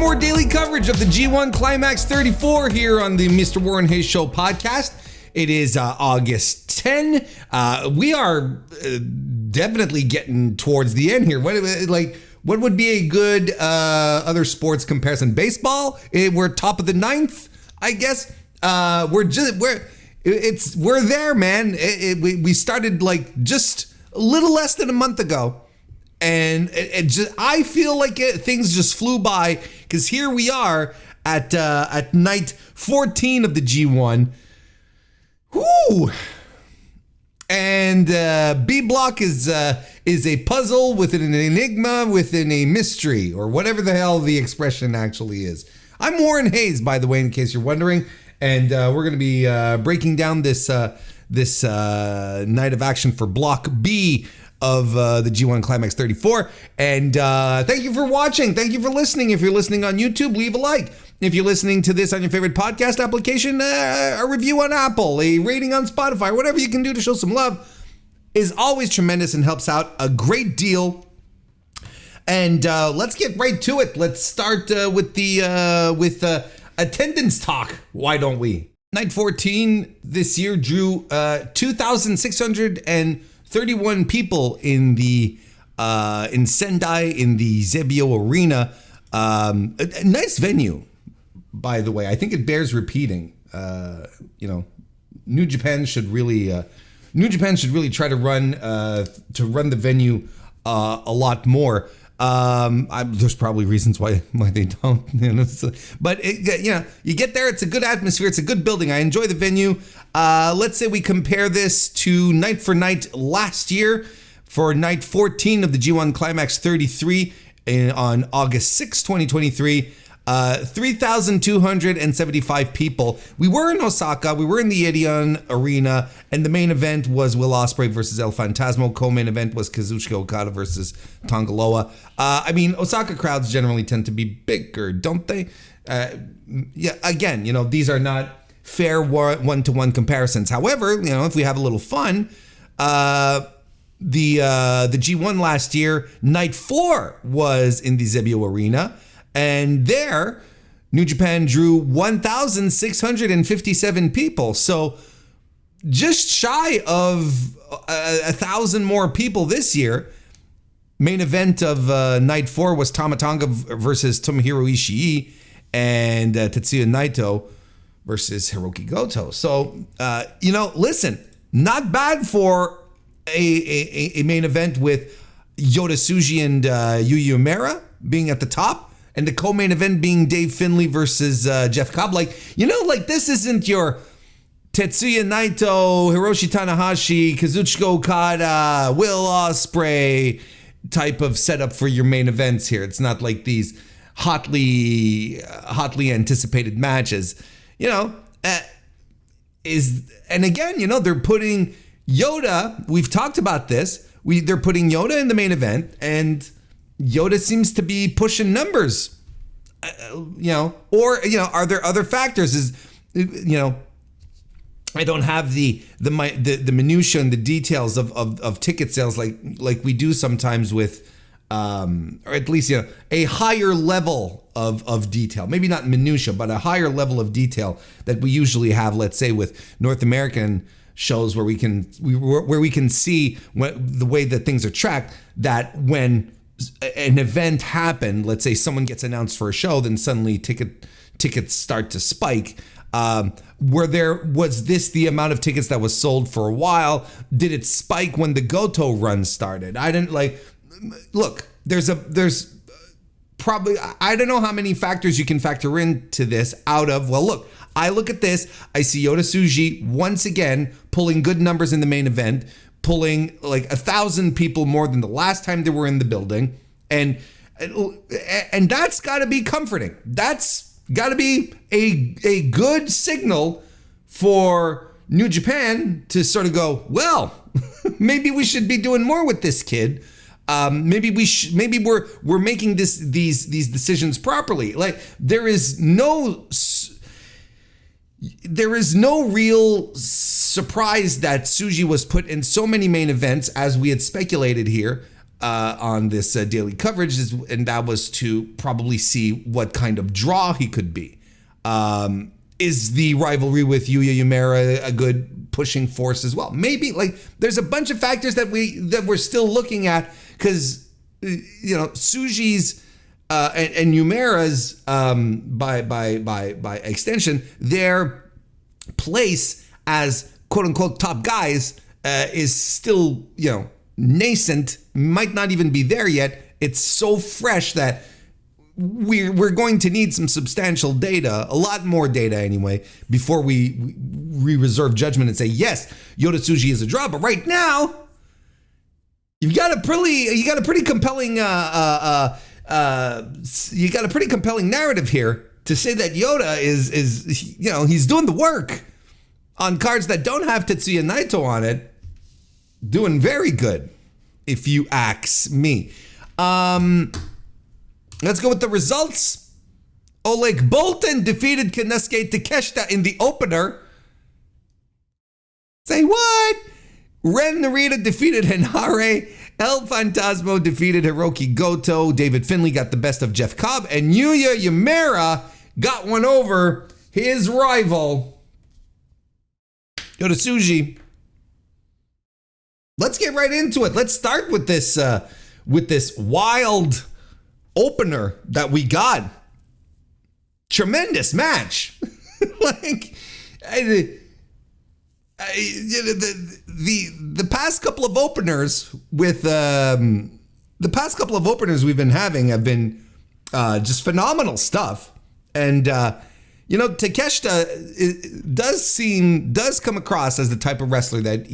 more daily coverage of the G1 CLIMAX 34 here on the MrWarrenHayes Show podcast. It is August 10. We are definitely getting towards the end here. What would be a good other sports comparison? Baseball? We're top of the ninth, I guess. We're there, man. We started like just a little less than a month ago. And I feel like things just flew by, because here we are at night 14 of the G1. Whoo! And B block is a puzzle within an enigma within a mystery, or whatever the hell the expression actually is. I'm Warren Hayes, by the way, in case you're wondering, and we're going to be breaking down this night of action for Block B of the G1 CLIMAX 34. And thank you for watching. Thank you for listening. If you're listening on YouTube, leave a like. If you're listening to this on your favorite podcast application, a review on Apple, a rating on Spotify, whatever you can do to show some love is always tremendous and helps out a great deal. And let's get right to it. Let's start with attendance talk. Why don't we? Night 14 this year drew 2,631 people in Sendai in the Xebio Arena. A nice venue, by the way. I think it bears repeating. New Japan should really try to run the venue a lot more. There's probably reasons why they don't. But you get there. It's a good atmosphere. It's a good building. I enjoy the venue. Let's say we compare this to night for night last year for night 14 of the G1 CLIMAX 33 on August 6, 2023. 3,275 people. We were in Osaka. We were in the Edion Arena, and the main event was Will Ospreay versus El Phantasmo. Co-main event was Kazuchika Okada versus Tanga Loa. Osaka crowds generally tend to be bigger, don't they? Again, these are not fair one-to-one comparisons. However, if we have a little fun, the G1 last year, night 4 was in the Xebio Arena. And there, New Japan drew 1,657 people. So just shy of 1,000 more people this year. Main event of night 4 was Tama Tonga versus Tomohiro Ishii and Tetsuya Naito versus Hirooki Goto. So, listen, not bad for a main event with Yota Tsuji and Yuya Uemura being at the top. And the co-main event being Dave Finlay versus Jeff Cobb. This isn't your Tetsuya Naito, Hiroshi Tanahashi, Kazuchika Okada, Will Ospreay type of setup for your main events here. It's not like these hotly anticipated matches. And again, they're putting Yota. We've talked about this. They're putting Yota in the main event, and Yota seems to be pushing numbers, are there other factors? I don't have the minutia and the details of ticket sales like we do sometimes with, or at least, a higher level of detail, maybe not minutia, but a higher level of detail that we usually have, let's say with North American shows where we can see the way that things are tracked, that when an event happened, let's say someone gets announced for a show, then suddenly tickets start to spike. Was this the amount of tickets that was sold for a while? Did it spike when the Goto run started? I didn't look, there's probably, I don't know how many factors you can factor into this I look at this, I see Yota Tsuji once again pulling good numbers in the main event, pulling like 1,000 people more than the last time they were in the building. And that's got to be comforting. That's got to be a good signal for New Japan to sort of go, well, maybe we should be doing more with this kid. Maybe we're making these decisions properly. Like there is no real surprise that Tsuji was put in so many main events as we had speculated here. on this daily coverage, and that was to probably see what kind of draw he could be. Is the rivalry with Yuya Uemura a good pushing force as well? Maybe. Like, there's a bunch of factors that we're still looking at, because Tsuji's and Uemura's by extension, their place as quote unquote top guys is still nascent, might not even be there yet. It's so fresh that we're going to need some substantial data, a lot more data anyway, before we reserve judgment and say, yes, Yota Tsuji is a draw. But right now, you got a pretty compelling narrative here to say that Yota is he's doing the work on cards that don't have Tetsuya Naito on it. Doing very good, if you ask me. Let's go with the results. Oleg Boltin defeated Konosuke Takeshita in the opener. Say what? Ren Narita defeated HENARE. El Phantasmo defeated Hirooki Goto. David Finlay got the best of Jeff Cobb. And Yuya Uemura got one over his rival, Yota Tsuji. Let's get right into it. Let's start with this wild opener that we got. Tremendous match. The past couple of openers we've been having have been just phenomenal stuff. And Takeshita does come across as the type of wrestler that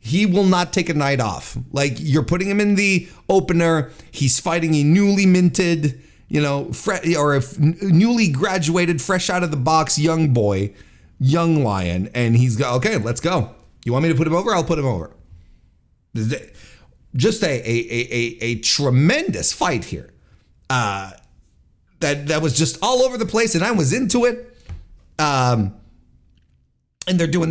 he will not take a night off. Like, you're putting him in the opener, he's fighting a newly minted, or a newly graduated, fresh out of the box young boy, young lion, and he's got, okay, let's go. You want me to put him over? I'll put him over. Just a tremendous fight here. That was just all over the place, and I was into it. And they're doing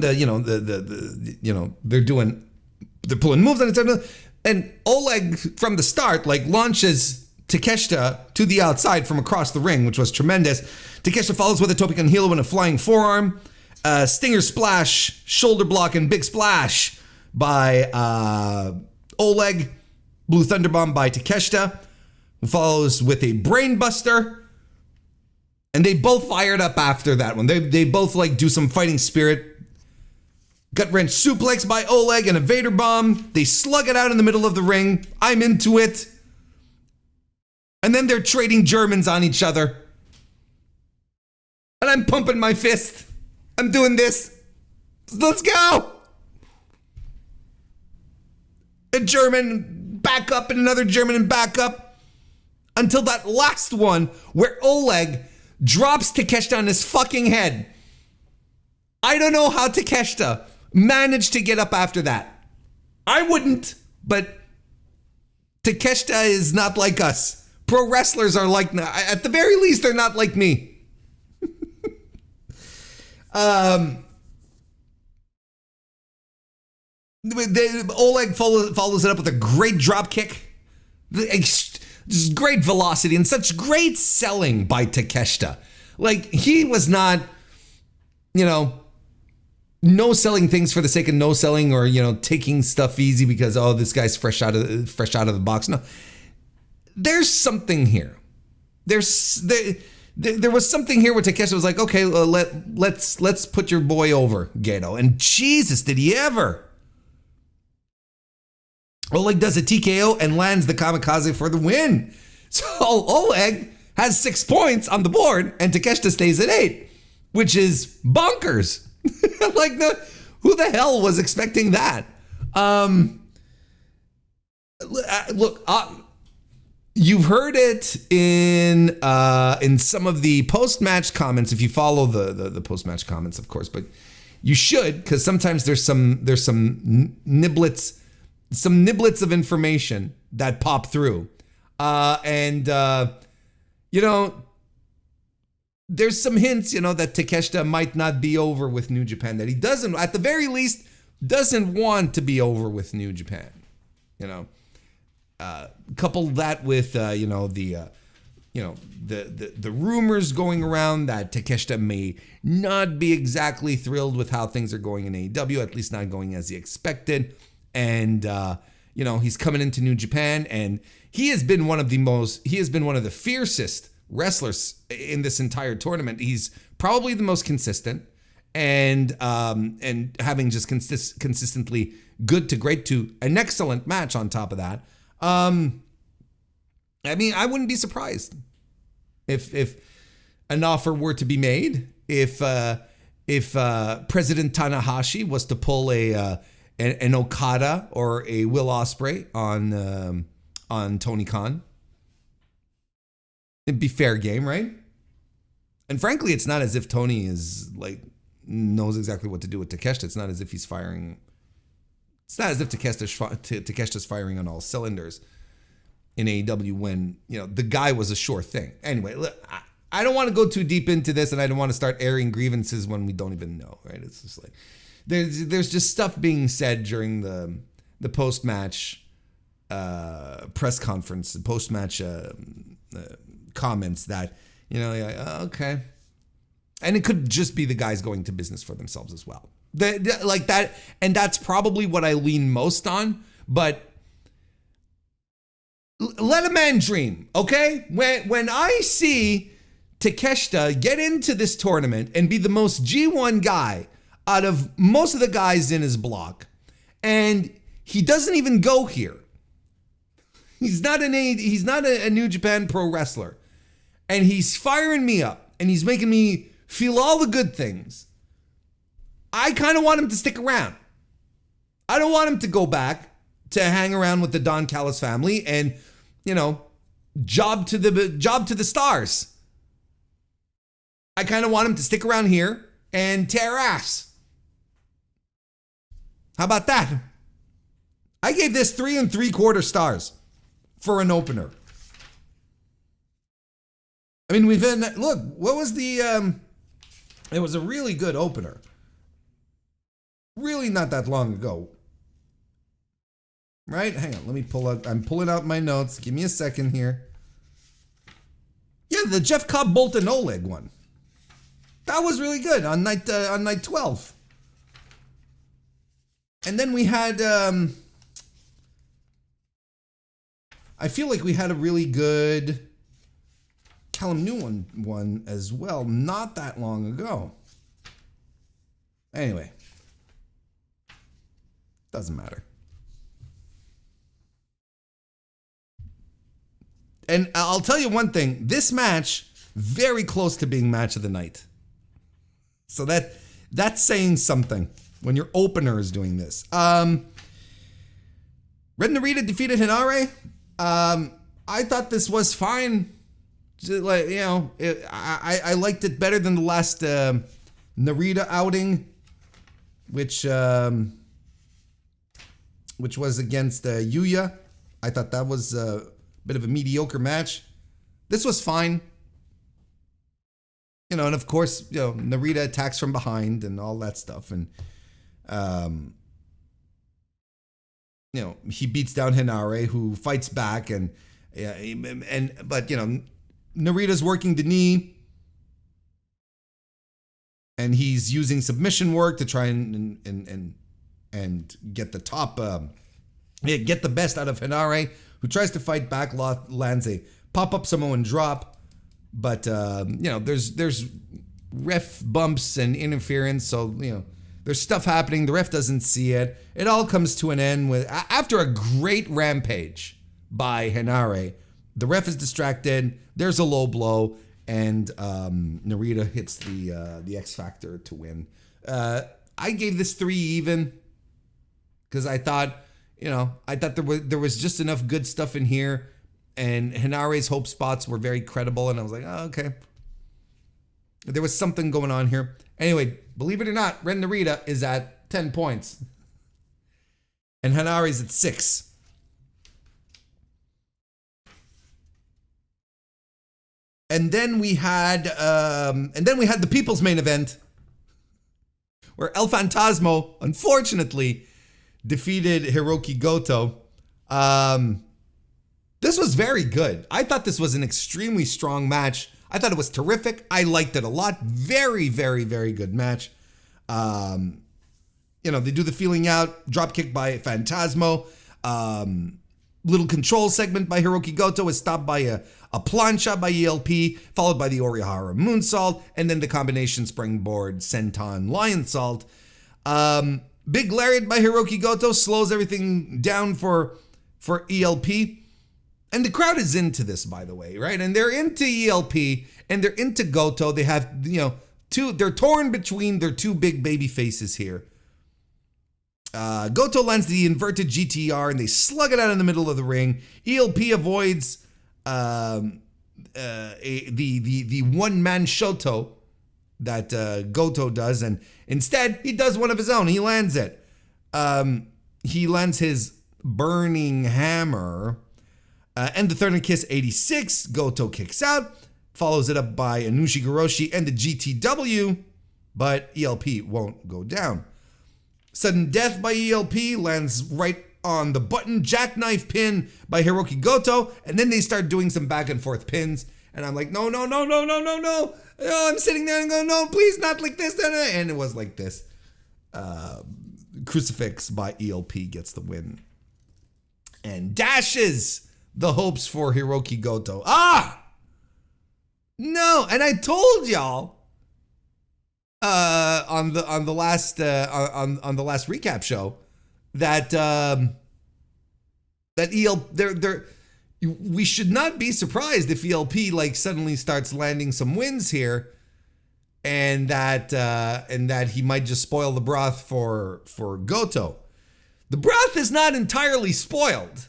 they're pulling moves and etc. And Oleg from the start launches Takeshita to the outside from across the ring, which was tremendous. Takeshita follows with a Topican Hilo and a flying forearm, stinger splash, shoulder block, and big splash by Oleg. Blue Thunderbomb by Takeshita, who follows with a brain buster. And they both fired up after that one. They both do some fighting spirit. Gut wrench suplex by Oleg and a Vader bomb. They slug it out in the middle of the ring. I'm into it. And then they're trading Germans on each other. And I'm pumping my fist. I'm doing this. Let's go. A German back up and another German and back up. Until that last one where Oleg drops Takeshita on his fucking head. I don't know how Takeshita managed to get up after that. I wouldn't, but Takeshita is not like us. Pro wrestlers are at the very least, they're not like me. Oleg follows it up with a great drop kick. Just great velocity and such great selling by Takeshita. He was not, no selling things for the sake of no selling, or taking stuff easy because this guy's fresh out of the box. No, there's something here. There was something here where Takeshita was like, okay, let's put your boy over, Goto. And Jesus, did he ever? Oleg does a TKO and lands the kamikaze for the win. So Oleg has 6 points on the board and Takeshita stays at 8, which is bonkers. Who the hell was expecting that? Look, you've heard it in some of the post-match comments, if you follow the post-match comments, of course, but you should, because sometimes there's some niblets of information that pop through. There's some hints, that Takeshita might not be over with New Japan, that he doesn't, at the very least, doesn't want to be over with New Japan. couple that with the rumors going around that Takeshita may not be exactly thrilled with how things are going in AEW, at least not going as he expected. And, he's coming into New Japan, and he has been one of the fiercest wrestlers in this entire tournament. He's probably the most consistent, and having just consistently good to great to an excellent match on top of that. I wouldn't be surprised if an offer were to be made, if President Tanahashi was to pull an Okada or a Will Ospreay on Tony Khan. It'd be fair game, right? And frankly, it's not as if Tony is knows exactly what to do with Takeshita. It's not as if he's firing. It's not as if Takeshita's firing on all cylinders in AEW when the guy was a sure thing. Anyway, look, I don't want to go too deep into this, and I don't want to start airing grievances when we don't even know, right? It's just like there's just stuff being said during the post-match press conference, the post-match comments that okay, and it could just be the guys going to business for themselves as well. Like that, and that's probably what I lean most on. But let a man dream, okay? When I see Takeshita get into this tournament and be the most G1 guy out of most of the guys in his block, and he doesn't even go here. He's not a New Japan Pro wrestler, and he's firing me up, and he's making me feel all the good things. I kind of want him to stick around. I don't want him to go back to hang around with the Don Callis family and, job to the stars. I kind of want him to stick around here and tear ass. How about that? I gave this 3 3/4 stars for an opener. I mean, what was it was a really good opener. Really not that long ago. Right? Hang on, I'm pulling out my notes. Give me a second here. Yeah, the Jeff Cobb Boltin Oleg one. That was really good on night 12. And then we had I feel like we had a really good Callum New one as well, not that long ago. Anyway, doesn't matter. And I'll tell you one thing, this match, very close to being match of the night. So that's saying something when your opener is doing this. Ren Narita defeated HENARE. I thought this was fine. I liked it better than the last Narita outing, which was against Yuya. I thought that was a bit of a mediocre match. This was fine. And of course, Narita attacks from behind and all that stuff. And, he beats down HENARE, who fights back. But Narita's working the knee. And he's using submission work to try and get the top, get the best out of HENARE, who tries to fight back, lands a pop-up Samoan drop. But, there's ref bumps and interference. So, there's stuff happening. The ref doesn't see it. It all comes to an end after a great rampage by HENARE. The ref is distracted. There's a low blow. And Narita hits the X Factor to win. I gave this 3 even because I thought there was just enough good stuff in here, and HENARE's hope spots were very credible, and I was like, oh, okay. There was something going on here. Anyway, believe it or not, Ren Narita is at 10 points, and HENARE's at 6. And then we had the people's main event, where El Phantasmo, unfortunately, defeated Hirooki Goto. This was very good. I thought this was an extremely strong match. I thought it was terrific. I liked it a lot. Very, very, very good match. You know, they do the feeling out, drop kick by Phantasmo. Little control segment by Hirooki Goto is stopped by a plancha by ELP, followed by the Orihara moonsault, and then the combination springboard senton lionsault. Big lariat by Hirooki Goto slows everything down for ELP. And the crowd is into this, by the way, right? And they're into ELP and they're into Goto. They have, you know, they're torn between their two big baby faces here. Goto lands the inverted GTR and they slug it out in the middle of the ring. ELP avoids the one-man Shoto that Goto does, and instead he does one of his own. He lands it. He lands his burning hammer. And the third and kiss 86, Goto kicks out, follows it up by Anushi Goroshi and the GTW, but ELP won't go down. Sudden death by ELP lands right on the button, jackknife pin by Hirooki Goto, and then they start doing some back and forth pins, and I'm like, no. I'm sitting there and going, no, please, not like this. And it was like this. Crucifix by ELP gets the win. And dashes the hopes for Hirooki Goto. No, and I told y'all on the last recap show that we should not be surprised if ELP like suddenly starts landing some wins here, and that he might just spoil the broth for Goto. The broth is not entirely spoiled.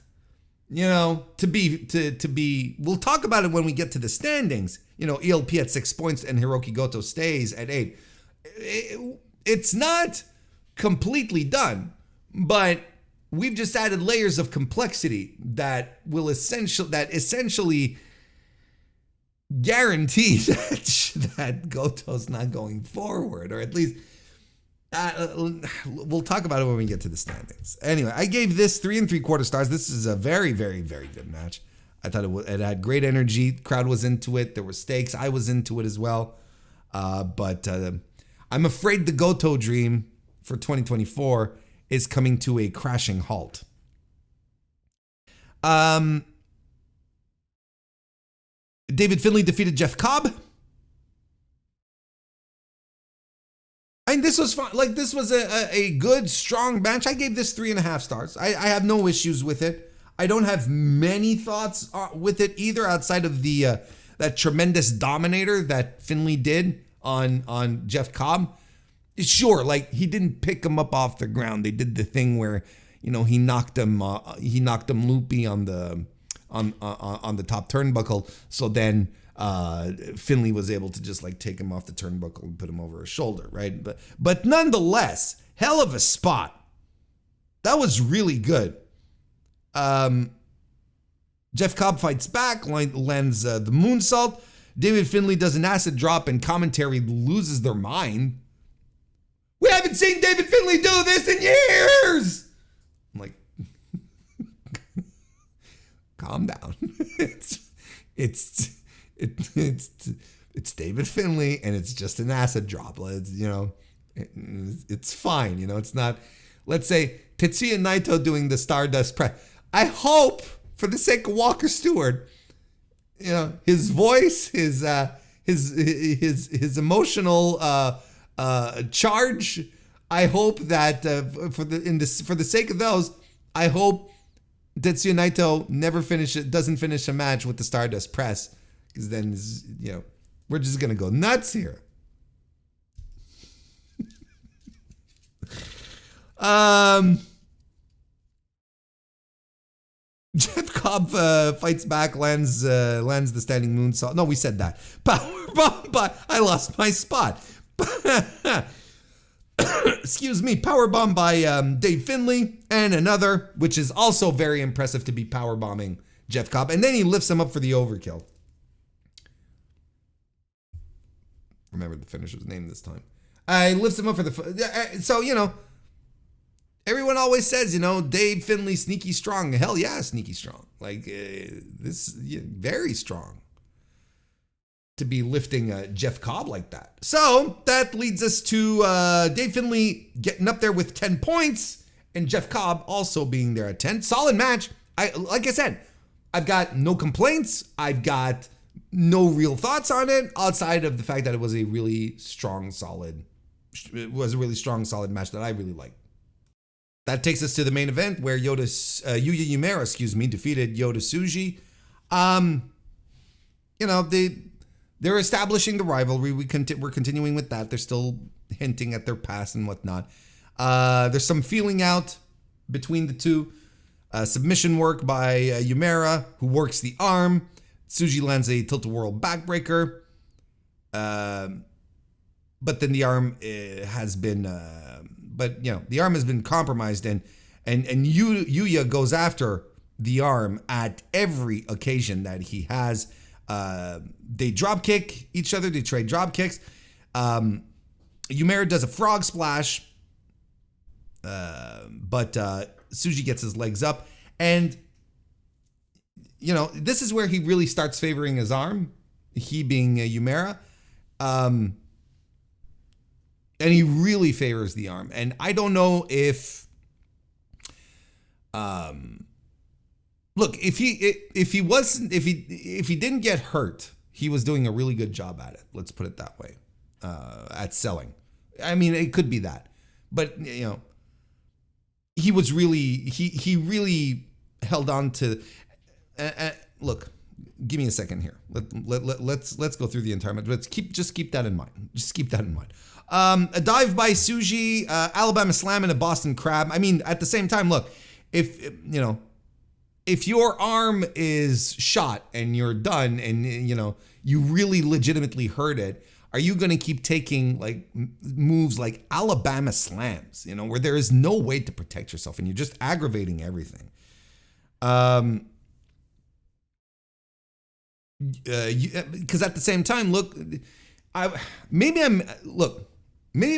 You know, to be, we'll talk about it when we get to the standings. You know, ELP at 6 points and Hirooki Goto stays at 8. It's not completely done, but we've just added layers of complexity that essentially guarantee that Goto's not going forward, or at least we'll talk about it when we get to the standings. Anyway, I gave this 3 3/4 stars. This is a very, very, very good match. I thought it had great energy. Crowd was into it. There were stakes. I was into it as well. But I'm afraid the Goto dream for 2024 is coming to a crashing halt. David Finlay defeated Jeff Cobb. I mean, this was fun. Like, this was a good, strong match. I gave this 3.5 stars. I have no issues with it. I don't have many thoughts with it either, outside of the that tremendous dominator that Finlay did on Jeff Cobb. Sure, like, he didn't pick him up off the ground. They did the thing where, you know, he knocked him loopy on the top turnbuckle. So then Finlay was able to just like take him off the turnbuckle and put him over his shoulder, right? But nonetheless, hell of a spot. That was really good. Jeff Cobb fights back, lands the moonsault. David Finlay does an acid drop, and commentary loses their mind. We haven't seen David Finlay do this in years. I'm like, calm down. It's David Finlay, and it's just an acid drop. It's fine. You know, it's not. Let's say Tetsuya Naito doing the Stardust press. I hope, for the sake of Walker Stewart, you know, his voice, his emotional charge. I hope that for the sake of those, I hope Tetsuya Naito doesn't finish a match with the Stardust press, because then, you know, we're just gonna go nuts here. Jeff Cobb fights back, lands the standing moonsault. No, we said that. Powerbomb, but I lost my spot. Excuse me. Powerbomb by Dave Finlay, and another, which is also very impressive to be powerbombing Jeff Cobb, and then he lifts him up for the overkill. Remember the finisher's name this time. I lifts him up for the. So, you know, everyone always says, Dave Finlay, sneaky strong. Hell yeah, sneaky strong. Like, very strong to be lifting Jeff Cobb like that. So that leads us to Dave Finlay getting up there with 10 points and Jeff Cobb also being there at 10. Solid match. Like I said, I've got no complaints. I've got no real thoughts on it outside of the fact that it was a really strong, solid match that I really liked. That takes us to the main event where Yuya Uemura, defeated Yota Tsuji. They're establishing the rivalry. We're continuing with that. They're still hinting at their past and whatnot. There's some feeling out between the two. Submission work by Uemura, who works the arm. Tsuji lands a tilt-a-whirl backbreaker. But then the arm has been, the arm has been compromised, and Yuya goes after the arm at every occasion that he has. They drop kick each other. They trade drop kicks. Uemura does a frog splash, but Tsuji gets his legs up, and this is where he really starts favoring his arm. He being Uemura. And he really favors the arm. And I don't know if, look, if he didn't get hurt, he was doing a really good job at it. Let's put it that way, at selling. I mean, it could be that, but he was really, he really held on to, look, give me a second here. Let's go through the entire match. Let's keep that in mind. Just keep that in mind. A dive by Tsuji, Alabama Slam, and a Boston Crab. I mean, at the same time, look, if your arm is shot and you're done and, you really legitimately hurt it, are you going to keep taking like moves like Alabama Slams, where there is no way to protect yourself and you're just aggravating everything? Because at the same time, look, maybe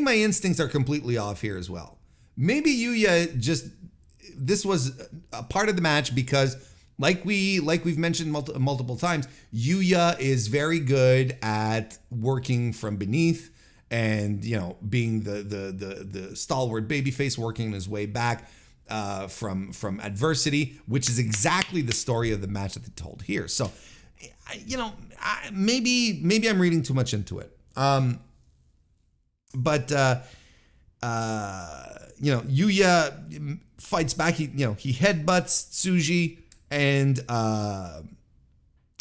my instincts are completely off here as well. Maybe Yuya this was a part of the match because like we've mentioned multiple times, Yuya is very good at working from beneath and, being the stalwart babyface, working his way back from adversity, which is exactly the story of the match that they told here. So, maybe I'm reading too much into it. But Yuya fights back. He headbutts Tsuji, and Yota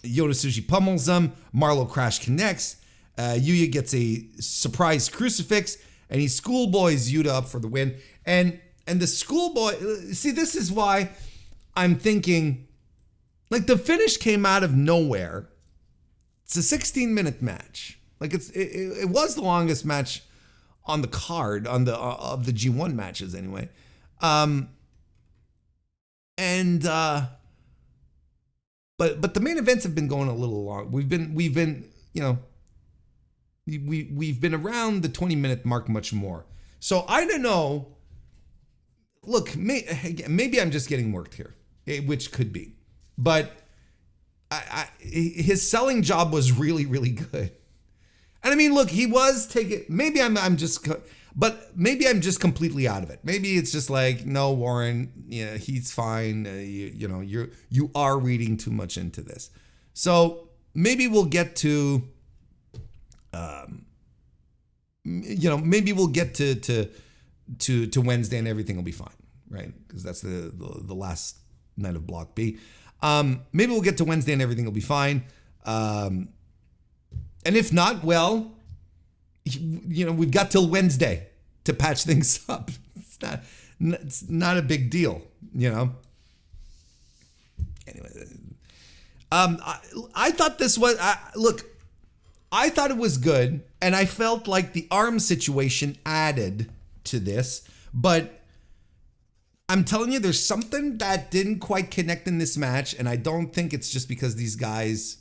Tsuji pummels him. Marlowe Crash connects. Yuya gets a surprise crucifix, and he schoolboys Yuta up for the win. And the schoolboy, see, this is why I'm thinking, like, the finish came out of nowhere. It's a 16-minute match. Like, it was the longest match on the card of the G1 matches anyway. But the main events have been going a little long. We've been around the 20-minute mark much more. So I don't know. Look, maybe I'm just getting worked here, which could be. But his selling job was really, really good. And I mean, look, he was taking. Maybe I'm just completely out of it. Maybe it's just like, no, Warren, he's fine. You are reading too much into this. So maybe we'll get to, maybe we'll get to Wednesday and everything will be fine, right? Because that's the last night of Block B. Maybe we'll get to Wednesday and everything will be fine. And if not, well, we've got till Wednesday to patch things up. It's not a big deal, Anyway, I thought this was, I thought it was good, and I felt like the arm situation added to this, but I'm telling you, there's something that didn't quite connect in this match, and I don't think it's just because these guys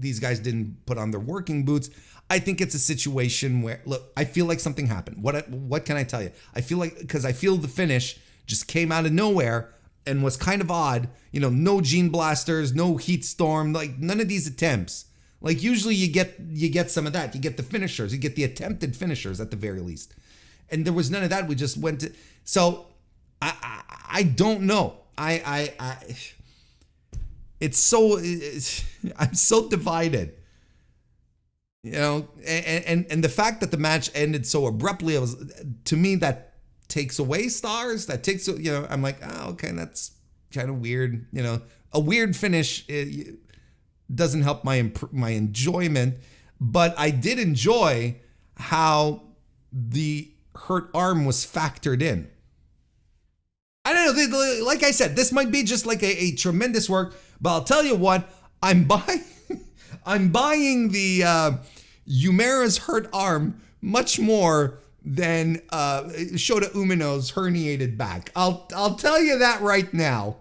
didn't put on their working boots. I think it's a situation where, look, I feel like something happened. What can I tell you? I feel like, because I feel the finish just came out of nowhere and was kind of odd. You know, no gene blasters, no heat storm, like none of these attempts. Like usually you get some of that. You get the finishers, you get the attempted finishers at the very least. And there was none of that. We just went to, so I don't know. I'm so divided. You know, and the fact that the match ended so abruptly, to me, that takes away stars. That takes, you know, I'm like, oh, okay, that's kind of weird. You know, a weird finish doesn't help my enjoyment, but I did enjoy how the hurt arm was factored in. I don't know, like I said, this might be just like a tremendous work, but I'll tell you what, I'm buying the Uemura's hurt arm much more than Shota Umino's herniated back. I'll tell you that right now.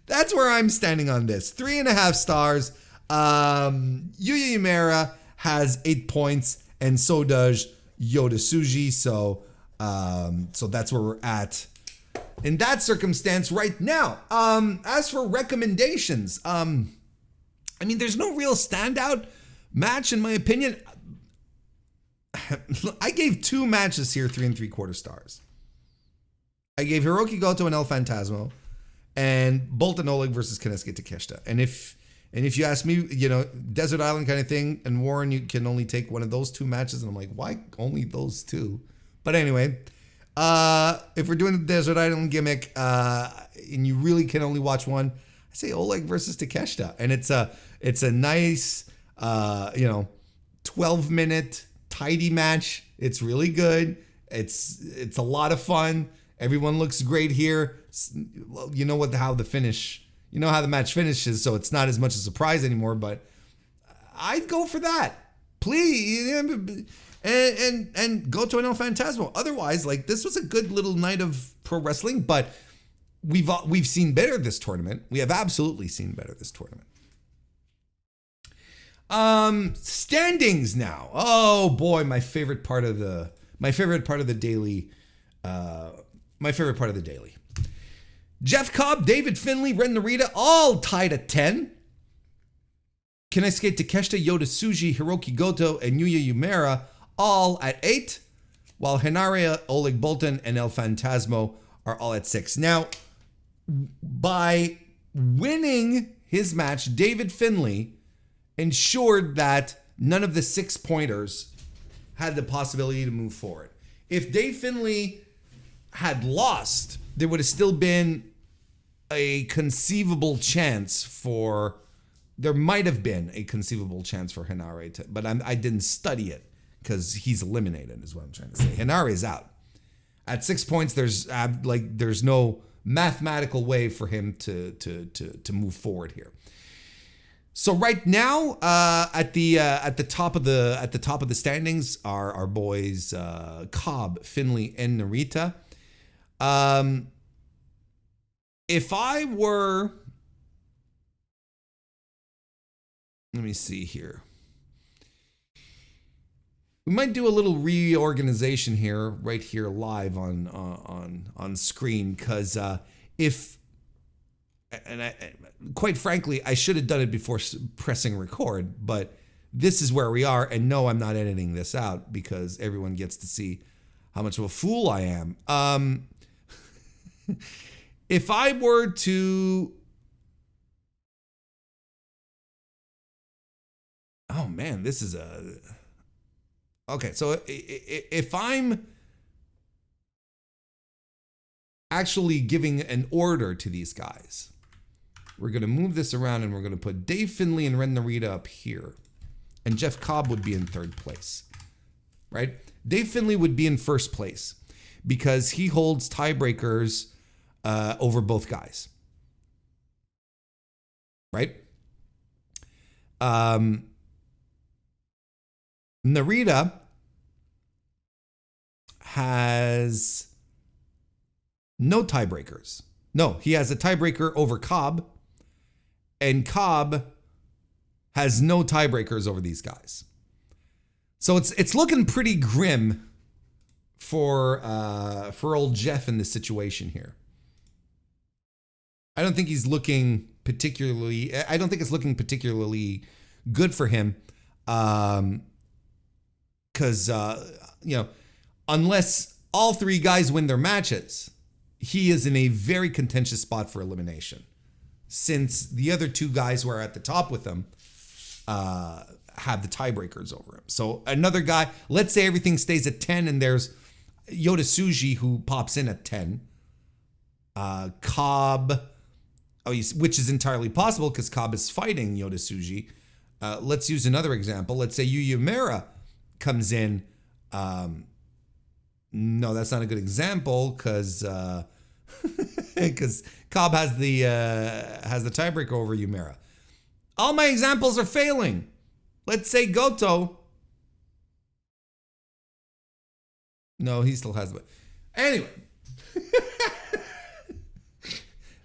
That's where I'm standing on this. 3.5 stars. Yuya Uemura has 8 points, and so does Yota Tsuji. So that's where we're at in that circumstance right now. As for recommendations, I mean, there's no real standout match in my opinion. I gave 2 matches here 3 3/4 stars. I gave Hirooki Goto and El Phantasmo, and Boltin Oleg versus Konosuke Takeshita. And if you ask me, you know, Desert Island kind of thing, and Warren, you can only take one of those 2 matches, and I'm like, why only those 2? But anyway, if we're doing the Desert Island gimmick, and you really can only watch one, I say Oleg versus Takeshita, and it's a nice, 12-minute tidy match. It's really good. It's a lot of fun. Everyone looks great here. You know how the match finishes, so it's not as much a surprise anymore. But I'd go for that, please, and Goto and El Phantasmo. Otherwise, like, this was a good little night of pro wrestling, but we've seen better this tournament. We have absolutely seen better this tournament. Standings now. Oh boy, my favorite part of the daily. Jeff Cobb, David Finlay, Ren Narita, all tied at 10. Konosuke Takeshita, Yota Tsuji, Hirooki Goto, and Yuya Uemura all at 8, while HENARE, Oleg Boltin, and El Phantasmo are all at 6. Now, by winning his match, David Finlay ensured that none of the 6-pointers had the possibility to move forward. If Dave Finlay had lost, there would have still been a conceivable chance for, there might have been a conceivable chance for HENARE to, but I didn't study it because he's eliminated, is what I'm trying to say. HENARE is out. At 6 points, there's no mathematical way for him to move forward here. So right now, at the top of the standings are our boys Cobb, Finlay, and Narita. If I were, let me see here. We might do a little reorganization here, right here, live on screen, because quite frankly, I should have done it before pressing record, but this is where we are, and no, I'm not editing this out because everyone gets to see how much of a fool I am. If I were to, oh man, this is okay, so if I'm actually giving an order to these guys, we're going to move this around and we're going to put Dave Finlay and Ren Narita up here. And Jeff Cobb would be in 3rd place, right? Dave Finlay would be in 1st place because he holds tiebreakers over both guys, right? Narita has no tiebreakers. No, he has a tiebreaker over Cobb, and Cobb has no tiebreakers over these guys. So it's looking pretty grim for old Jeff in this situation here. I don't think it's looking particularly good for him. Because, unless all three guys win their matches, he is in a very contentious spot for elimination. Since the other two guys who are at the top with him have the tiebreakers over him. So another guy, let's say everything stays at 10 and there's Yota Tsuji who pops in at 10. Cobb, which is entirely possible because Cobb is fighting Yota Tsuji. Let's use another example. Let's say Uemura comes in. No, that's not a good example because Cobb has the tiebreaker over Uemura. All my examples are failing. Let's say Goto. No, he still has. Anyway.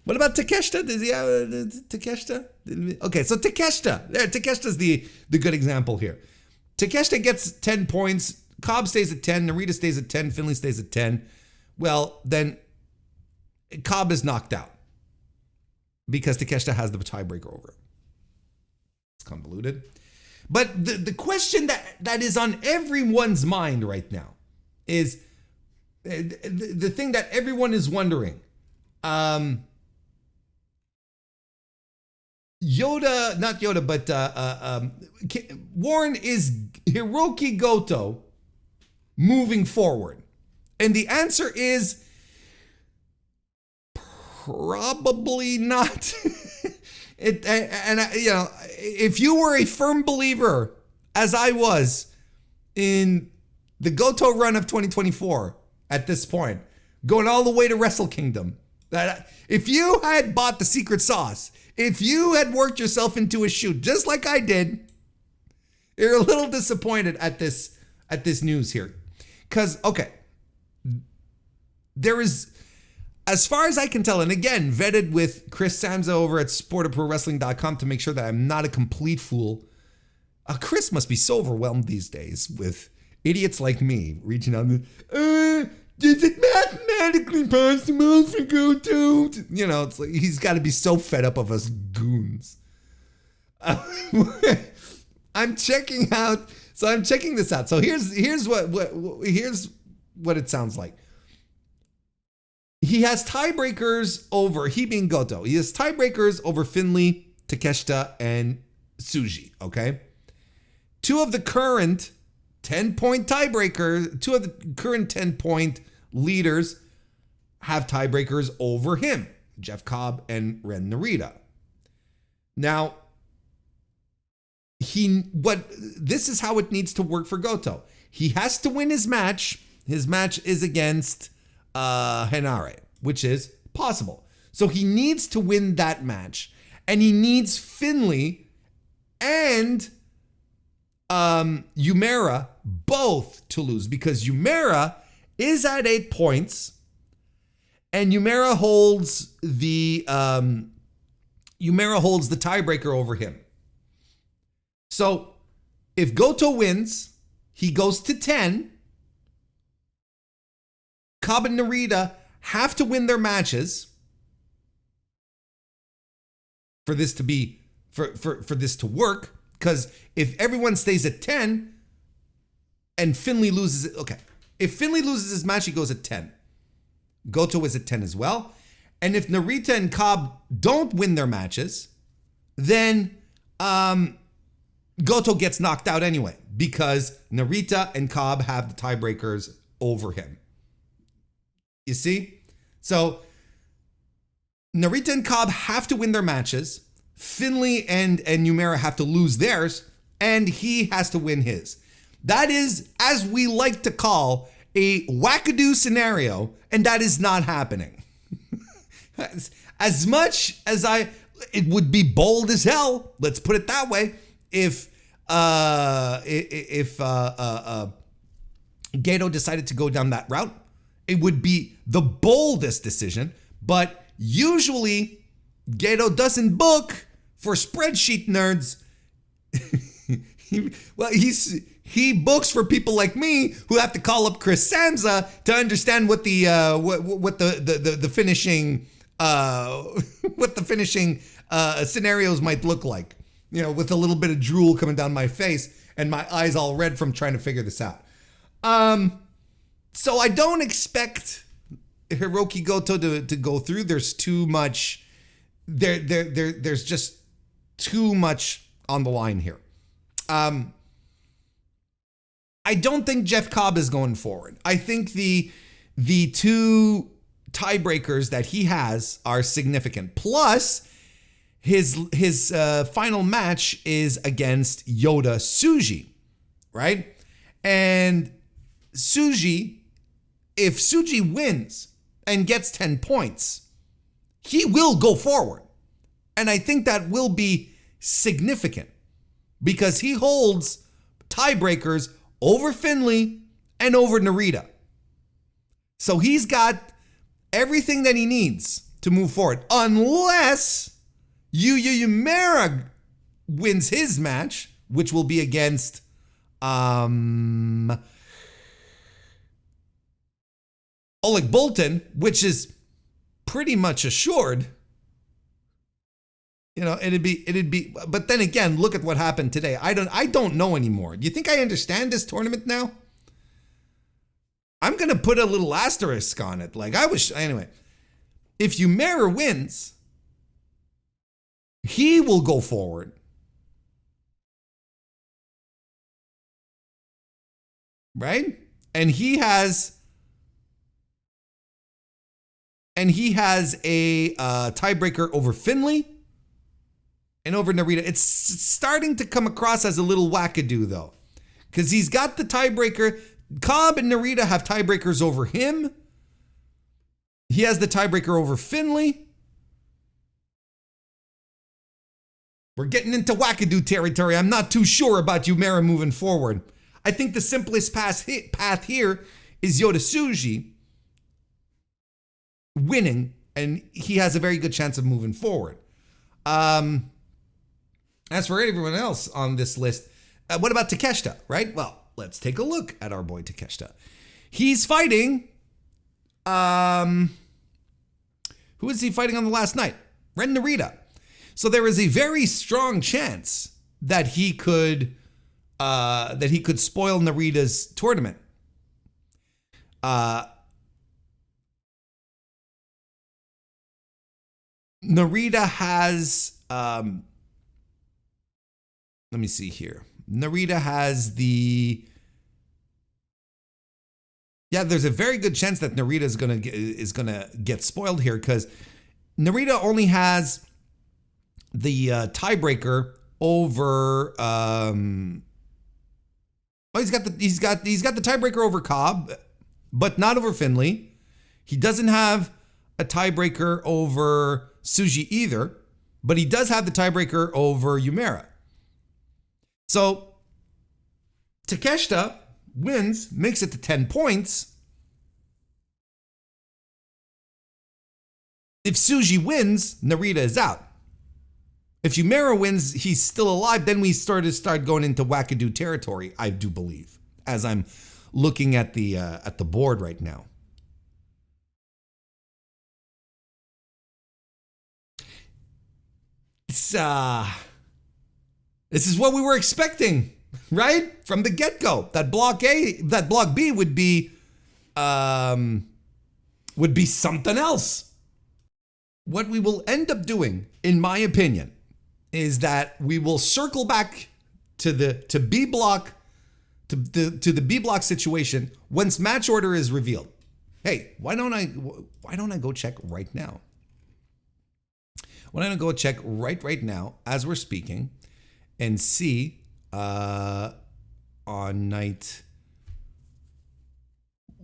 What about Takeshita? Does he have Takeshita? Okay, so Takeshita. There, Takeshita's the good example here. Takeshita gets 10 points. Cobb stays at 10. Narita stays at 10. Finlay stays at 10. Well, then Cobb is knocked out because Takeshita has the tiebreaker over him. It's convoluted. But the question that is on everyone's mind right now is the thing that everyone is wondering. Not Yota, but Warren, is Hirooki Goto moving forward? And the answer is probably not. If you were a firm believer, as I was, in the Goto run of 2024 at this point, going all the way to Wrestle Kingdom, that if you had bought the secret sauce, if you had worked yourself into a shoot just like I did, you're a little disappointed at this news here. Because, okay, there is, as far as I can tell, and again, vetted with Chris Samza over at sportofprowrestling.com to make sure that I'm not a complete fool. Chris must be so overwhelmed these days with idiots like me reaching out and, is it mathematically possible for Goto? It's like he's got to be so fed up of us goons. I'm checking this out. So here's what it sounds like. He has tiebreakers over, he being Goto, he has tiebreakers over Finlay, Takeshita, and Tsuji, okay? Two of the current 10-point tiebreakers, two of the current 10-point leaders have tiebreakers over him, Jeff Cobb and Ren Narita. Now, this is how it needs to work for Goto. He has to win his match. His match is against HENARE, which is possible. So he needs to win that match, and he needs Finlay and Uemura both to lose, because Uemura is at 8 points, and Uemura holds the tiebreaker over him. So if Goto wins, he goes to 10. Cobb and Narita have to win their matches for this to be for this to work. Because if everyone stays at 10 and Finlay loses it, okay. If Finlay loses his match, he goes at 10. Goto is at 10 as well. And if Narita and Cobb don't win their matches, then Goto gets knocked out anyway, because Narita and Cobb have the tiebreakers over him. You see? So Narita and Cobb have to win their matches. Finlay and Uemura have to lose theirs, and he has to win his. That is, as we like to call, a wackadoo scenario, and that is not happening. As much as it would be bold as hell, let's put it that way, if Goto decided to go down that route, it would be the boldest decision. But usually Goto doesn't book, for spreadsheet nerds, he books for people like me who have to call up Chris Samsa to understand what the finishing what the finishing scenarios might look like. You know, with a little bit of drool coming down my face and my eyes all red from trying to figure this out. So I don't expect Hirooki Goto to go through. There's too much. There's just too much on the line here. I don't think Jeff Cobb is going forward. I think the two tiebreakers that he has are significant. Plus, his final match is against Yota Tsuji, right? And Tsuji, if Tsuji wins and gets 10 points, he will go forward. And I think that will be significant because he holds tiebreakers over Finlay and over Narita. So he's got everything that he needs to move forward, unless Uemura wins his match, which will be against Oleg Boltin, which is pretty much assured. You know, it'd be, but then again, look at what happened today. I don't know anymore. Do you think I understand this tournament now? I'm going to put a little asterisk on it. Like anyway, if Uemura wins, he will go forward. Right? And he has a tiebreaker over Finlay and over Narita. It's starting to come across as a little wackadoo though, because he's got the tiebreaker. Cobb and Narita have tiebreakers over him. He has the tiebreaker over Finlay. We're getting into wackadoo territory. I'm not too sure about Uemura moving forward. I think the simplest path here is Yota Tsuji winning, and he has a very good chance of moving forward. As for everyone else on this list, what about Takeshita, right? Well, let's take a look at our boy Takeshita. He's fighting, who is he fighting on the last night? Ren Narita. So there is a very strong chance that he could spoil Narita's tournament. Narita has, let me see here. Narita has there's a very good chance that Narita is gonna get spoiled here, because Narita only has the tiebreaker over he's got the tiebreaker over Cobb, but not over Finlay. He doesn't have a tiebreaker over Tsuji either, but he does have the tiebreaker over Uemura. So Takeshita wins, makes it to 10 points. If Tsuji wins, Narita is out. If Uemura wins, he's still alive. Then we start going into wackadoo territory, I do believe, as I'm looking at the board right now. It's this is what we were expecting, right? From the get-go. That block B would be something else. What we will end up doing, in my opinion, is that we will circle back to the B block to the B block situation once match order is revealed. Hey, why don't I go check right now? Why don't I go check right now as we're speaking and see on night,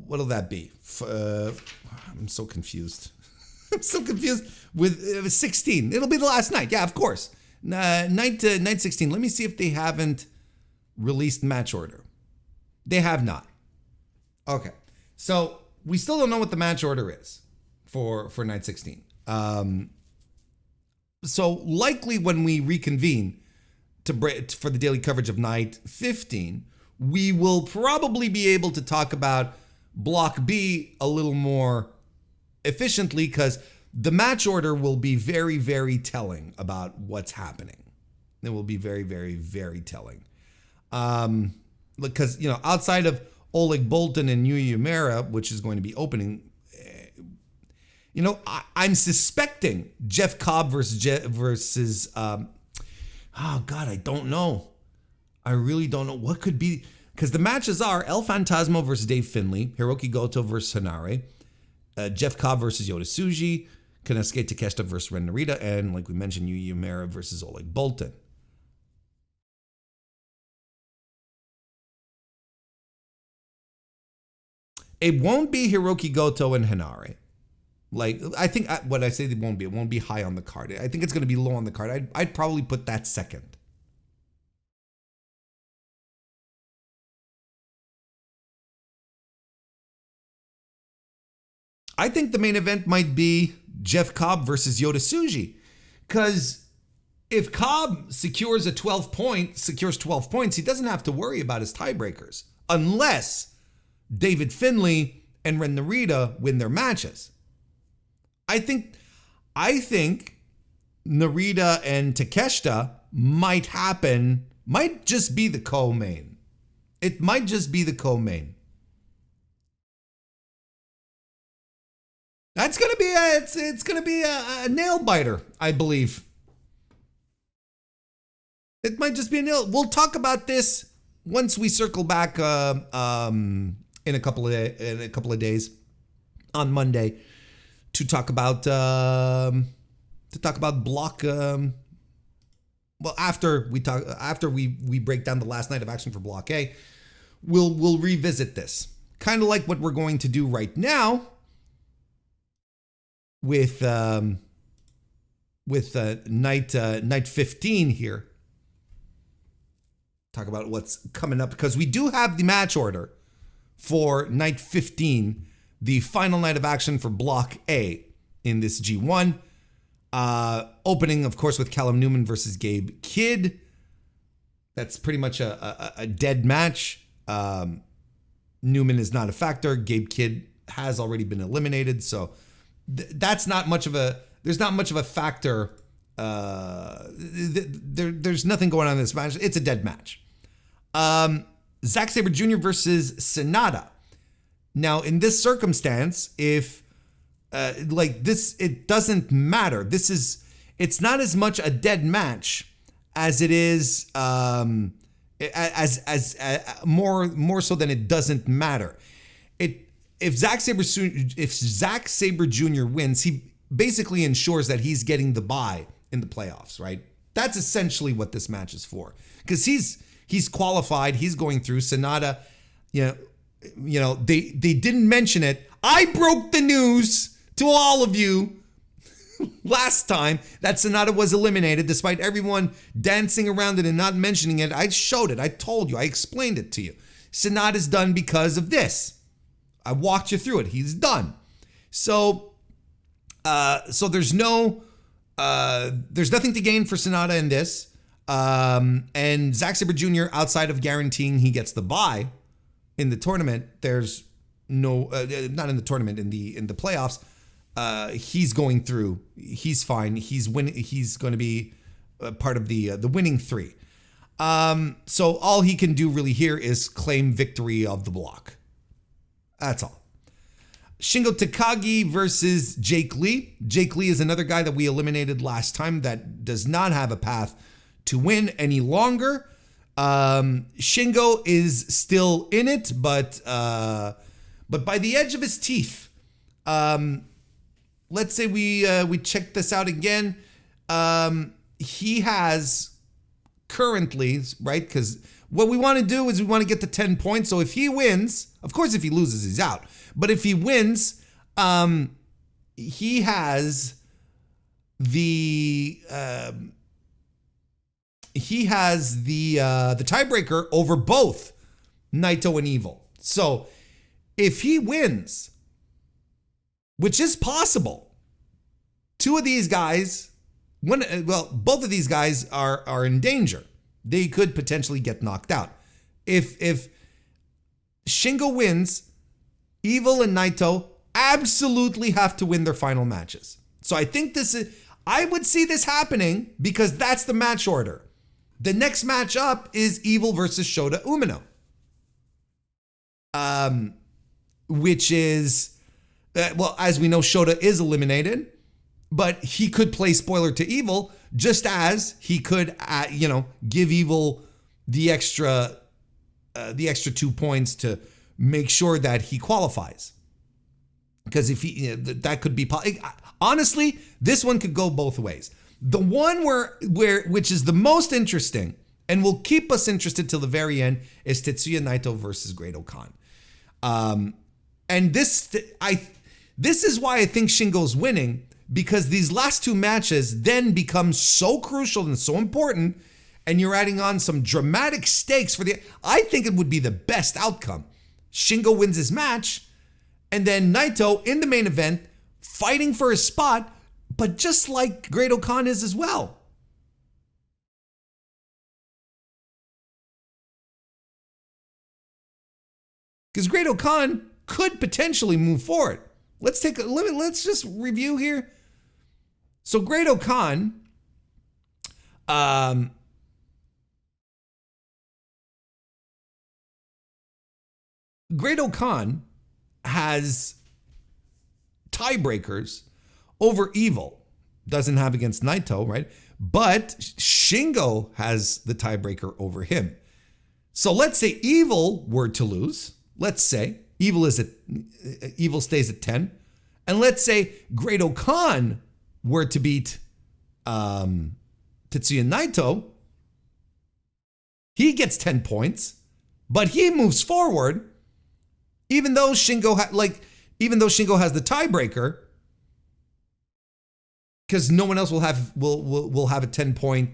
what'll that be? I'm so confused. I'm so confused with 16. It'll be the last night. Yeah, of course. Night 16. Let me see if they haven't released match order. They have not. Okay. So we still don't know what the match order is for night 16. So likely when we reconvene, for the daily coverage of night 15, we will probably be able to talk about Block B a little more efficiently, because the match order will be very, very telling about what's happening. It will be very, very, very telling. Because, outside of Oleg, Boltin, and Yuya Uemura, which is going to be opening, I'm suspecting Jeff Cobb versus I don't know. I really don't know what could be, because the matches are El Phantasmo versus Dave Finlay, Hirooki Goto versus HENARE, Jeff Cobb versus Yota Tsuji, Konosuke Takeshita versus Ren Narita, and like we mentioned, Yuya Uemura versus Oleg Boltin. It won't be Hirooki Goto and HENARE. I think what I say it won't be high on the card. I think it's going to be low on the card. I'd probably put that second. I think the main event might be Jeff Cobb versus Yota Tsuji, because if Cobb secures 12 points, he doesn't have to worry about his tiebreakers unless David Finlay and Ren Narita win their matches. I think Narita and Takeshita might just be the co-main. It might just be the co-main. That's gonna be it's gonna be a nail biter, I believe. It might just be a nail. We'll talk about this once we circle back in a couple of days on Monday to talk about block. After we break down the last night of action for Block A, we'll revisit this, kind of like what we're going to do right now with night 15 here. Talk about what's coming up, because we do have the match order for night 15, the final night of action for Block A in this G1. Opening, of course, with Callum Newman versus Gabe Kidd. That's pretty much a dead match. Newman is not a factor. Gabe Kidd has already been eliminated, so that's not much of a. There's not much of a factor. There's nothing going on in this match. It's a dead match. Zack Sabre Jr. versus Sanada. Now, in this circumstance, if it doesn't matter. It's not as much a dead match as it is more so than it doesn't matter. If Zack Sabre Jr. wins, he basically ensures that he's getting the bye in the playoffs, right? That's essentially what this match is for, because he's qualified. He's going through. Sanada, they didn't mention it. I broke the news to all of you last time that Sanada was eliminated, despite everyone dancing around it and not mentioning it. I showed it. I told you. I explained it to you. Sanada's done because of this. I walked you through it. He's done. So there's nothing to gain for Sanada in this. And Zack Sabre Jr., outside of guaranteeing he gets the bye in the tournament, there's no, not in the tournament, in the playoffs. He's going through. He's fine. He's going to be part of the winning three. So all he can do really here is claim victory of the block. That's all. Shingo Takagi versus Jake Lee. Jake Lee is another guy that we eliminated last time that does not have a path to win any longer. Shingo is still in it, but by the edge of his teeth. Let's say we check this out again. He has currently, right? Because what we want to do is we want to get to 10 points. So if he wins, of course, if he loses, he's out. But if he wins, he has the tiebreaker over both Naito and Evil. So if he wins, which is possible, both of these guys are in danger. They could potentially get knocked out. If Shingo wins, Evil and Naito absolutely have to win their final matches. So I would see this happening because that's the match order. The next match up is Evil versus Shota Umino. Which is, well, as we know, Shota is eliminated, but he could play spoiler to Evil, just as he could, give Evil the extra 2 points to make sure that he qualifies. Because if that could be, honestly, this one could go both ways. The one which is the most interesting and will keep us interested till the very end is Tetsuya Naito versus Great-O-Khan. And this is why I think Shingo's winning, because these last two matches then become so crucial and so important, and you're adding on some dramatic stakes I think it would be the best outcome. Shingo wins his match, and then Naito in the main event fighting for his spot, but just like Great-O-Khan is as well. Because Great-O-Khan could potentially move forward. Let's just review here. So Great-O-Khan, Great-O-Khan has tiebreakers over Evil. Doesn't have against Naito, right? But Shingo has the tiebreaker over him. So let's say Evil were to lose. Let's say Evil stays at 10. And let's say Great-O-Khan were to beat Tetsuya Naito. He gets 10 points, but he moves forward, even though Shingo has the tiebreaker, because no one else will have a 10 point.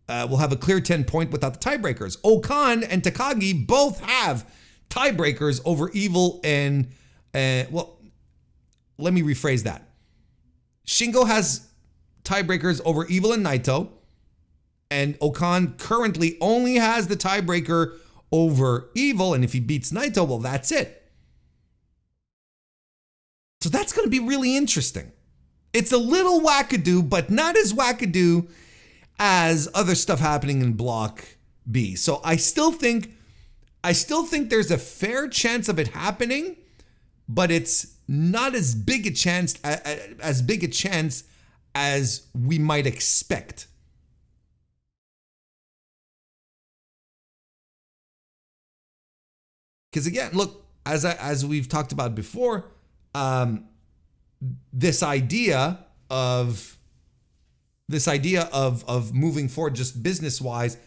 Will have a clear 10 point without the tiebreakers. Okan and Takagi both have tiebreakers over Evil and let me rephrase that. Shingo has tiebreakers over Evil and Naito, and Okan currently only has the tiebreaker over Evil, and if he beats Naito, well, that's it. So that's going to be really interesting. It's a little wackadoo, but not as wackadoo as other stuff happening in Block B. So I still think there's a fair chance of it happening, but it's not as big a chance as we might expect. Because again, look, as we've talked about before, this idea of moving forward, just business wise,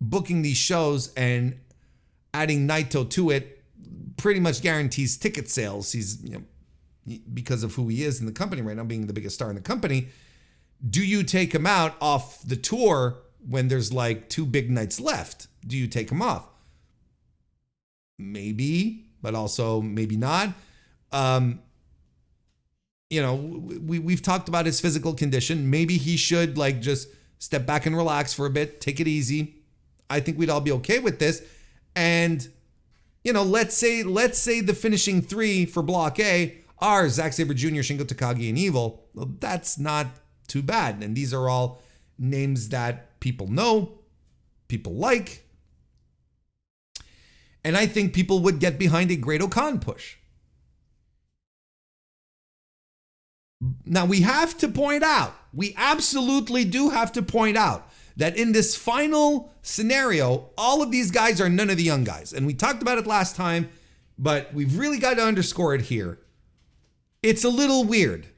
booking these shows and adding Naito to it pretty much guarantees ticket sales. He's, because of who he is in the company right now, being the biggest star in the company. Do you take him out off the tour when there's like 2 big nights left? Do you take him off? Maybe, but also maybe not. We've talked about his physical condition. Maybe he should just step back and relax for a bit, take it easy. I think we'd all be okay with this. And, let's say the finishing 3 for Block A are Zack Sabre Jr., Shingo Takagi, and Evil. Well, that's not too bad. And these are all names that people know, people like. And I think people would get behind a Great-O-Khan push. Now, we absolutely do have to point out that in this final scenario, all of these guys are none of the young guys. And we talked about it last time, but we've really got to underscore it here. It's a little weird.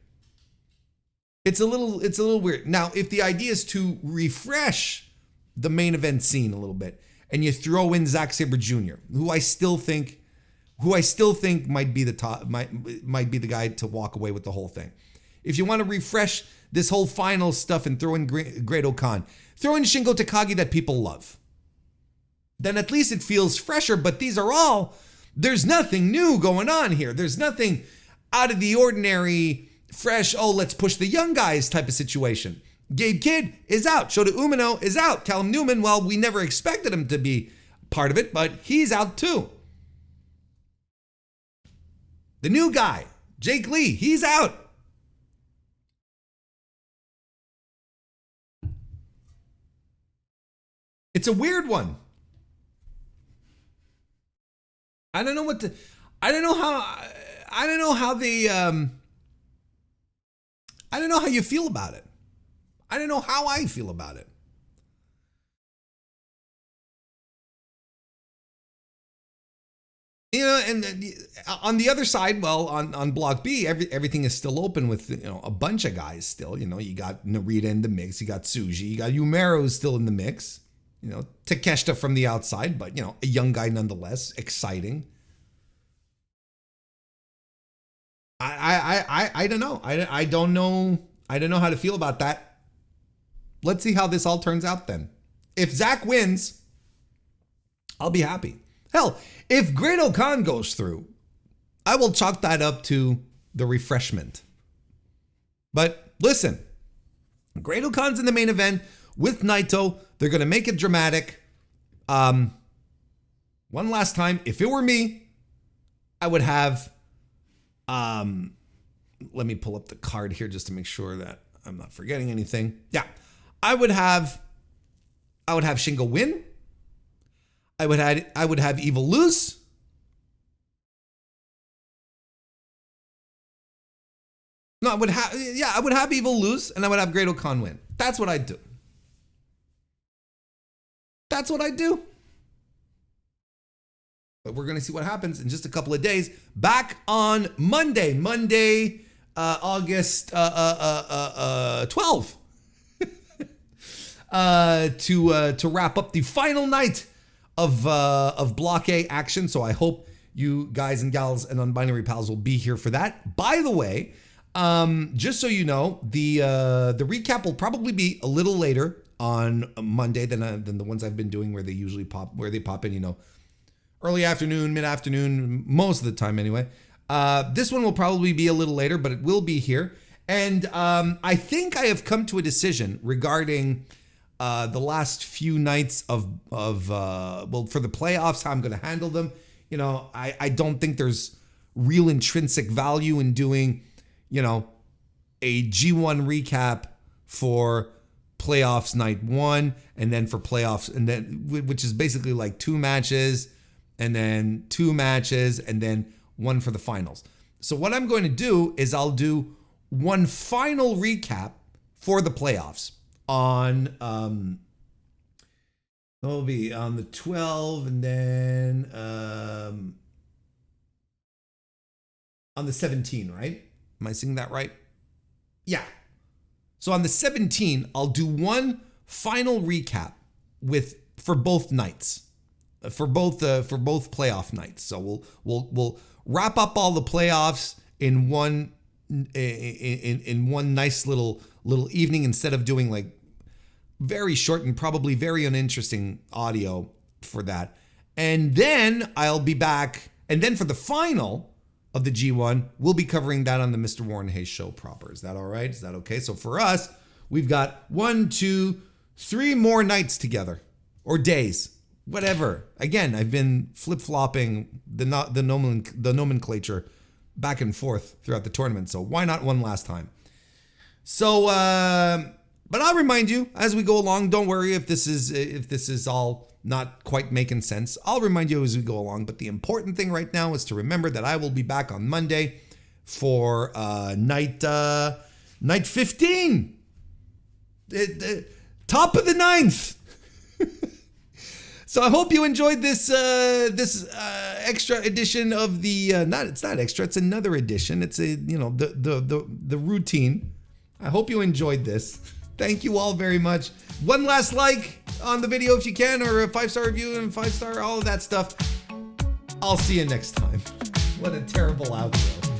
It's a little weird. Now, if the idea is to refresh the main event scene a little bit, and you throw in Zack Sabre Jr., who I still think might be the top, might be the guy to walk away with the whole thing. If you want to refresh this whole final stuff and throw in Great-O-Khan, throw in Shingo Takagi that people love. Then at least it feels fresher, but there's nothing new going on here. There's nothing out of the ordinary, fresh, let's push the young guys type of situation. Gabe Kidd is out. Shota Umino is out. Callum Newman, well, we never expected him to be part of it, but he's out too. The new guy, Jake Lee, he's out. It's a weird one. I don't know what to, I don't know how you feel about it. I don't know how I feel about it. You know, and on the other side, well, on Block B, everything is still open with, you know, a bunch of guys still. You know, you got Narita in the mix, you got Tsuji, you got Uemura who's still in the mix. You know, Takeshita from the outside, but, you know, a young guy nonetheless, exciting. I don't know. I don't know how to feel about that. Let's see how this all turns out then. If Zach wins, I'll be happy. Hell, if Great Khan goes through, I will chalk that up to the refreshment. But listen, Great Khan's in the main event with Naito. They're going to make it dramatic. One last time, if it were me, I would have, let me pull up the card here just to make sure that I'm not forgetting anything. Yeah, I would have Shingo win. I would have Evil lose. No, I would have Evil lose, and I would have Great Khan win. That's what I'd do. That's what I'd do. But we're going to see what happens in just a couple of days. Back on Monday, August 12, to wrap up the final night of Block A action. So I hope you guys and gals and non-binary pals will be here for that. By the way, just so you know, the recap will probably be a little later on Monday than the ones I've been doing, where they usually pop in, you know, early afternoon, mid-afternoon, most of the time anyway. This one will probably be a little later, but it will be here. And I think I have come to a decision regarding the last few nights of well, for the playoffs, how I'm going to handle them. You know, I don't think there's real intrinsic value in doing, you know, a G1 recap for playoffs night one, and then for playoffs, and then, which is basically like 2 matches, and then 2 matches, and then 1 for the finals. So what I'm going to do is I'll do one final recap for the playoffs on it'll be on the 12, and then on the 17, right? Am I saying that right? Yeah. So on the 17, I'll do one final recap for both nights, for both playoff nights. So we'll wrap up all the playoffs in one nice little evening, instead of doing like very short and probably very uninteresting audio for that. And then I'll be back, and then for the final of the G1, we'll be covering that on the MrWarrenHayes show proper. Is that all right? Is that okay? So for us, we've got 1, 2, 3 more nights together, or days, whatever. Again, I've been flip-flopping the nomenclature back and forth throughout the tournament, so why not one last time? So, but I'll remind you as we go along. Don't worry if this is all not quite making sense. I'll remind you as we go along. But the important thing right now is to remember that I will be back on Monday for night 15, top of the 9th. So I hope you enjoyed this extra edition of the it's not extra, it's another edition. It's the routine. I hope you enjoyed this. Thank you all very much. One last like on the video if you can, or a 5-star review and 5-star, all of that stuff. I'll see you next time. What a terrible outro.